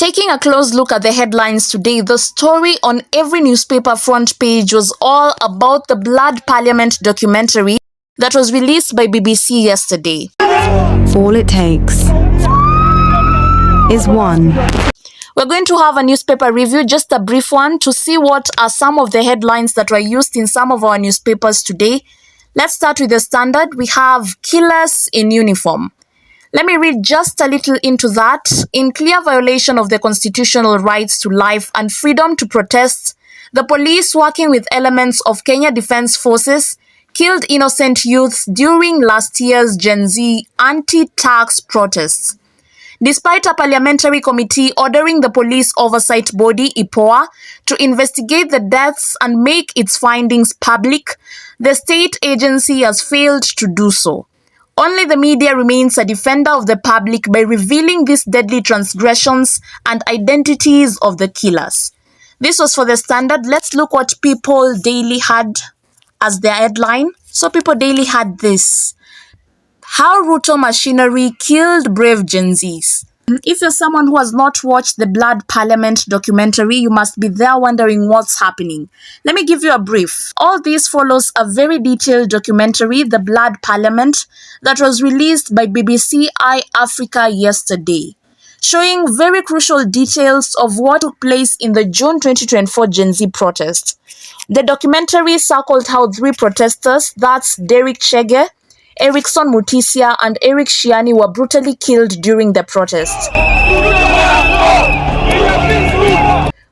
Taking a close look at the headlines today, the story on every newspaper front page was all about the Blood Parliament documentary that was released by BBC yesterday. All it takes is one. We're going to have a newspaper review, just a brief one, to see what are some of the headlines that were used in some of our newspapers today. Let's start with the Standard. We have killers in uniform. Let me read just a little into that. In clear violation of the constitutional rights to life and freedom to protest, the police, working with elements of Kenya Defence Forces, killed innocent youths during last year's Gen Z anti-tax protests. Despite a parliamentary committee ordering the police oversight body, IPOA, to investigate the deaths and make its findings public, the state agency has failed to do so. Only the media remains a defender of the public by revealing these deadly transgressions and identities of the killers. This was for the Standard. Let's look what People Daily had as their headline. So People Daily had this: How Ruto machinery killed brave Gen Zs. If you're someone who has not watched the Blood Parliament documentary, you must be there wondering what's happening. Let me give you a brief. All this follows a very detailed documentary, The Blood Parliament, that was released by BBC Africa yesterday, showing very crucial details of what took place in the June 2024 Gen Z protest. The documentary circled how 3 protesters, that's Derek Chege, Erickson Mutisia and Eric Shiani, were brutally killed during the protest.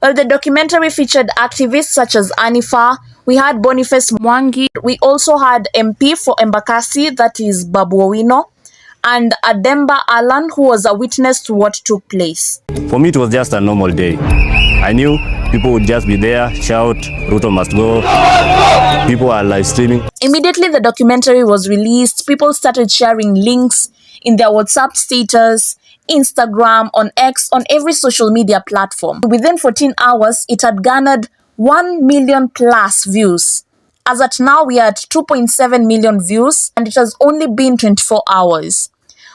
Well, the documentary featured activists such as Anifa, we had Boniface Mwangi, we also had MP for Embakasi, that is Babu Owino, and Ademba Alan, who was a witness to what took place. For me, it was just a normal day. I knew people would just be there, shout, Ruto must go. People are live streaming. Immediately the documentary was released, people started sharing links in their WhatsApp status, Instagram, on X, on every social media platform. Within 14 hours, it had garnered 1 million plus views. As at now, we are at 2.7 million views, and it has only been 24 hours.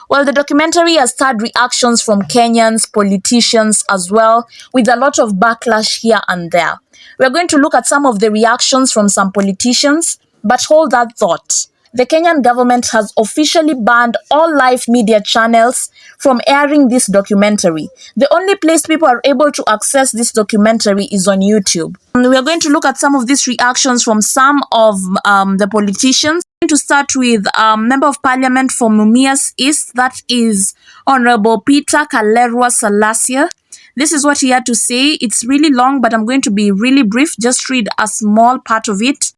Well, the documentary has stirred reactions from Kenyans, politicians as well, with a lot of backlash here and there. We're going to look at some of the reactions from some politicians, but hold that thought. The Kenyan government has officially banned all live media channels from airing this documentary. The only place people are able to access this documentary is on YouTube. And we are going to look at some of these reactions from some of the politicians. I'm going to start with Member of Parliament for Mumias East, that is Honorable Peter Kalerwa Salasia. This is what he had to say. It's really long, but I'm going to be really brief. Just read a small part of it.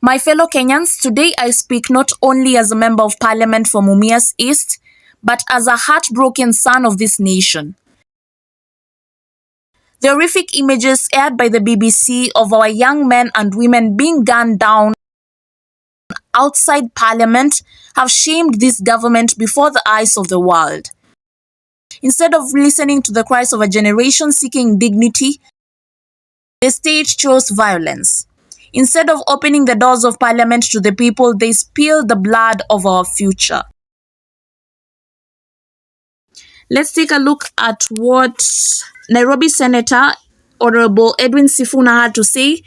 My fellow Kenyans, today I speak not only as a Member of Parliament for Mumias East, but as a heartbroken son of this nation. The horrific images aired by the BBC of our young men and women being gunned down outside Parliament have shamed this government before the eyes of the world. Instead of listening to the cries of a generation seeking dignity, the state chose violence. Instead of opening the doors of Parliament to the people, they spilled the blood of our future. Let's take a look at what Nairobi Senator Honorable Edwin Sifuna had to say.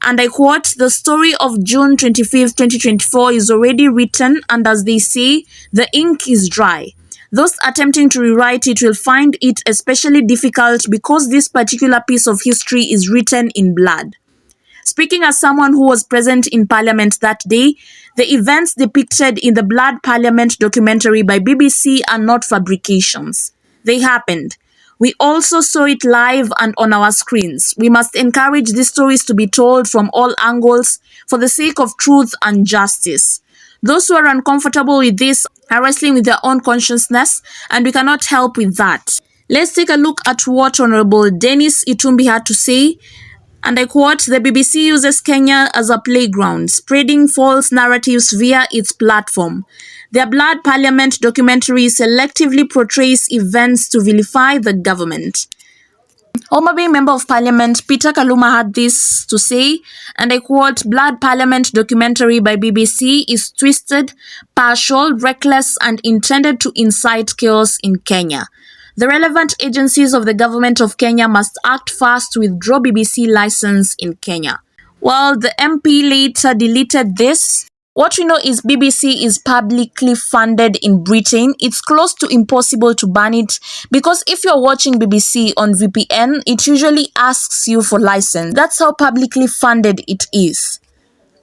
And I quote, "The story of June 25th, 2024 is already written, and as they say, the ink is dry. Those attempting to rewrite it will find it especially difficult because this particular piece of history is written in blood." Speaking as someone who was present in Parliament that day, the events depicted in the Blood Parliament documentary by BBC are not fabrications. They happened. We also saw it live and on our screens. We must encourage these stories to be told from all angles for the sake of truth and justice. Those who are uncomfortable with this are wrestling with their own consciousness, and we cannot help with that. Let's take a look at what Honorable Dennis Itumbi had to say. And I quote, "The BBC uses Kenya as a playground, spreading false narratives via its platform. Their Blood Parliament documentary selectively portrays events to vilify the government." Homa Bay Member of Parliament Peter Kaluma had this to say, and I quote, "Blood Parliament documentary by BBC is twisted, partial, reckless, and intended to incite chaos in Kenya. The relevant agencies of the government of Kenya must act fast to withdraw BBC license in Kenya." Well, the MP later deleted this. What we know is BBC is publicly funded in Britain. It's close to impossible to ban it because if you're watching BBC on VPN, it usually asks you for license. That's how publicly funded it is.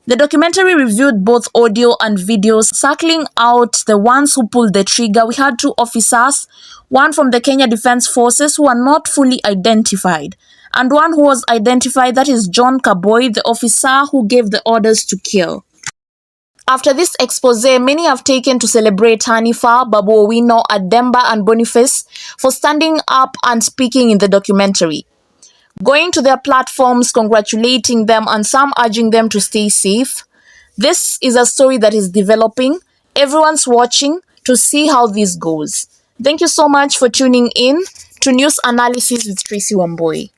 The documentary reviewed both audio and videos, circling out the ones who pulled the trigger. We had two officers, one from the Kenya Defence Forces who are not fully identified, and one who was identified, that is John Kaboy, the officer who gave the orders to kill. After this expose, many have taken to celebrate Hanifa, Babu Owino, Ademba and Boniface for standing up and speaking in the documentary, going to their platforms, congratulating them, and some urging them to stay safe. This is a story that is developing. Everyone's watching to see how this goes. Thank you so much for tuning in to News Analysis with Tracy Wamboi.